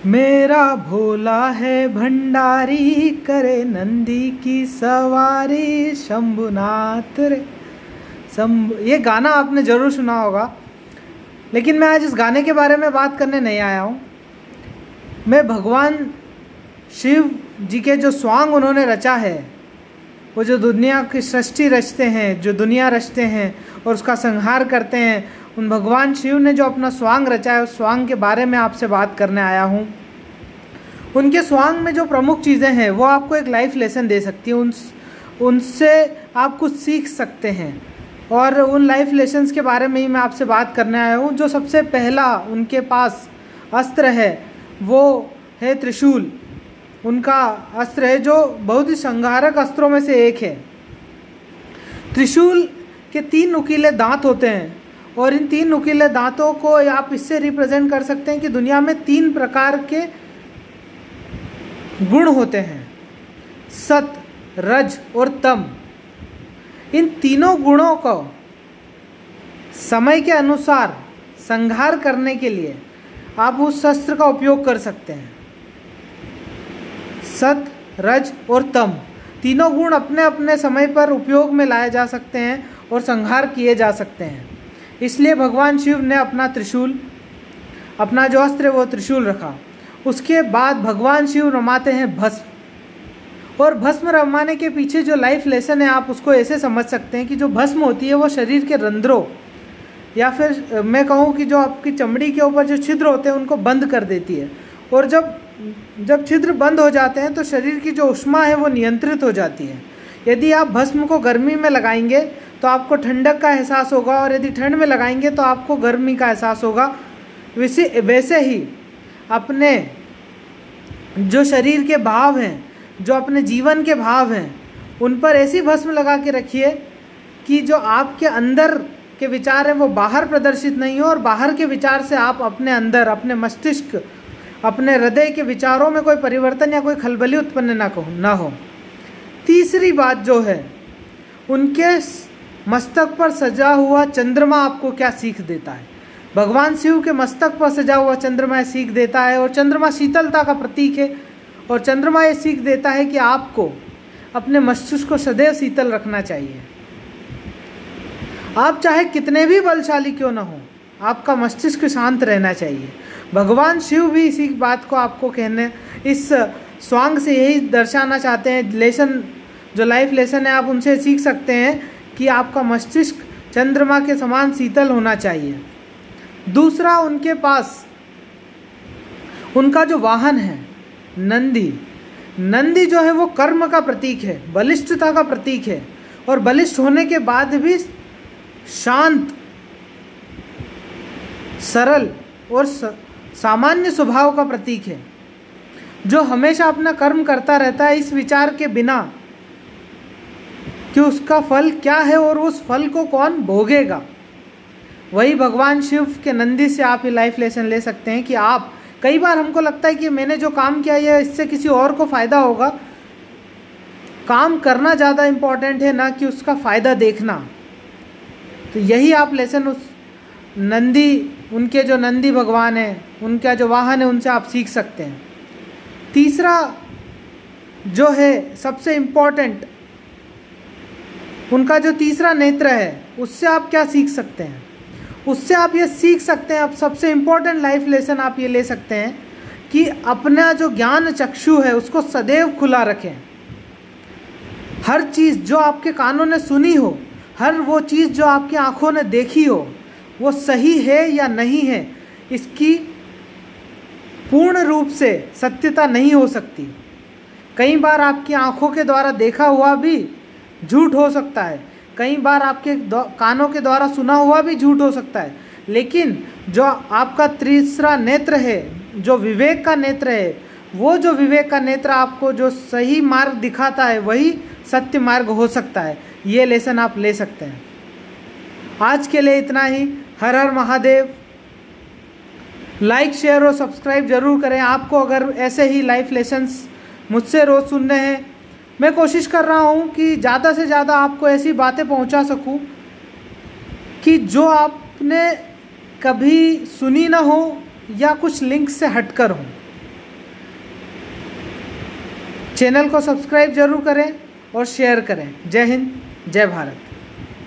मेरा भोला है भंडारी, करे नंदी की सवारी, शंभुनाथ रे ये गाना आपने ज़रूर सुना होगा। लेकिन मैं आज इस गाने के बारे में बात करने नहीं आया हूँ। मैं भगवान शिव जी के जो स्वांग उन्होंने रचा है, वो जो दुनिया की सृष्टि रचते हैं, जो दुनिया रचते हैं और उसका संहार करते हैं, उन भगवान शिव ने जो अपना स्वांग रचा है, उस स्वांग के बारे में आपसे बात करने आया हूँ। उनके स्वांग में जो प्रमुख चीज़ें हैं वो आपको एक लाइफ लेसन दे सकती है, उनसे आप कुछ सीख सकते हैं। और उन लाइफ लेसन्स के बारे में ही मैं आपसे बात करने आया हूँ। जो सबसे पहला उनके पास अस्त्र है वो है त्रिशूल। उनका अस्त्र है जो बहुत ही संहारक अस्त्रों में से एक है। त्रिशूल के 3 नुकीले दांत होते हैं और इन 3 नुकीले दांतों को आप इससे रिप्रेजेंट कर सकते हैं कि दुनिया में 3 प्रकार के गुण होते हैं, सत, रज और तम। इन तीनों गुणों को समय के अनुसार संहार करने के लिए आप उस शस्त्र का उपयोग कर सकते हैं। सत, रज और तम तीनों गुण अपने अपने समय पर उपयोग में लाए जा सकते हैं और संहार किए जा सकते हैं। इसलिए भगवान शिव ने अपना त्रिशूल, अपना जो अस्त्र है वो त्रिशूल रखा। उसके बाद भगवान शिव रमाते हैं भस्म, और भस्म रमाने के पीछे जो लाइफ लेसन है आप उसको ऐसे समझ सकते हैं कि जो भस्म होती है वो शरीर के रंध्रों या फिर मैं कहूँ कि जो आपकी चमड़ी के ऊपर जो छिद्र होते हैं उनको बंद कर देती है। और जब छिद्र बंद हो जाते हैं तो शरीर की जो ऊष्मा है वो नियंत्रित हो जाती है। यदि आप भस्म को गर्मी में लगाएंगे तो आपको ठंडक का एहसास होगा, और यदि ठंड में लगाएंगे तो आपको गर्मी का एहसास होगा। वैसे ही अपने जो शरीर के भाव हैं, जो अपने जीवन के भाव हैं, उन पर ऐसी भस्म लगा के रखिए कि जो आपके अंदर के विचार हैं वो बाहर प्रदर्शित नहीं हो, और बाहर के विचार से आप अपने अंदर, अपने मस्तिष्क, अपने हृदय के विचारों में कोई परिवर्तन या कोई खलबली उत्पन्न ना हो। तीसरी बात जो है, उनके मस्तक पर सजा हुआ चंद्रमा आपको क्या सीख देता है। भगवान शिव के मस्तक पर सजा हुआ चंद्रमा सीख देता है, और चंद्रमा शीतलता का प्रतीक है, और चंद्रमा ये सीख देता है कि आपको अपने मस्तिष्क को सदैव शीतल रखना चाहिए। आप चाहे कितने भी बलशाली क्यों ना हो, आपका मस्तिष्क शांत रहना चाहिए। भगवान शिव भी इसी बात को आपको कहने, इस स्वांग से यही दर्शाना चाहते हैं। लेसन जो लाइफ लेसन है आप उनसे सीख सकते हैं कि आपका मस्तिष्क चंद्रमा के समान शीतल होना चाहिए। दूसरा, उनके पास उनका जो वाहन है नंदी जो है वो कर्म का प्रतीक है, बलिष्ठता का प्रतीक है, और बलिष्ठ होने के बाद भी शांत, सरल और सामान्य स्वभाव का प्रतीक है, जो हमेशा अपना कर्म करता रहता है इस विचार के बिना कि उसका फल क्या है और उस फल को कौन भोगेगा। वही भगवान शिव के नंदी से आप ये लाइफ लेसन ले सकते हैं कि आप, कई बार हमको लगता है कि मैंने जो काम किया है इससे किसी और को फ़ायदा होगा। काम करना ज़्यादा इम्पोर्टेंट है, ना कि उसका फ़ायदा देखना। तो यही आप लेसन उस नंदी, उनके जो नंदी भगवान है, उनका जो वाहन है, उनसे आप सीख सकते हैं। तीसरा जो है सबसे इम्पोर्टेंट, उनका जो तीसरा नेत्र है, उससे आप क्या सीख सकते हैं। उससे आप ये सीख सकते हैं, अब सबसे इम्पोर्टेंट लाइफ लेसन आप ये ले सकते हैं कि अपना जो ज्ञान चक्षु है उसको सदैव खुला रखें। हर चीज़ जो आपके कानों ने सुनी हो, हर वो चीज़ जो आपकी आँखों ने देखी हो, वो सही है या नहीं है, इसकी पूर्ण रूप से सत्यता नहीं हो सकती। कई बार आपकी आँखों के द्वारा देखा हुआ भी झूठ हो सकता है, कई बार आपके कानों के द्वारा सुना हुआ भी झूठ हो सकता है, लेकिन जो आपका तीसरा नेत्र है, जो विवेक का नेत्र है, वो जो विवेक का नेत्र आपको जो सही मार्ग दिखाता है वही सत्य मार्ग हो सकता है। ये लेसन आप ले सकते हैं। आज के लिए इतना ही। हर हर महादेव। लाइक, शेयर और सब्सक्राइब जरूर करें। आपको अगर ऐसे ही लाइफ लेसन्स मुझसे रोज़ सुनने हैं, मैं कोशिश कर रहा हूँ कि ज़्यादा से ज़्यादा आपको ऐसी बातें पहुँचा सकूँ कि जो आपने कभी सुनी ना हो या कुछ लिंक से हटकर हो। चैनल को सब्सक्राइब जरूर करें और शेयर करें। जय हिंद, जय भारत।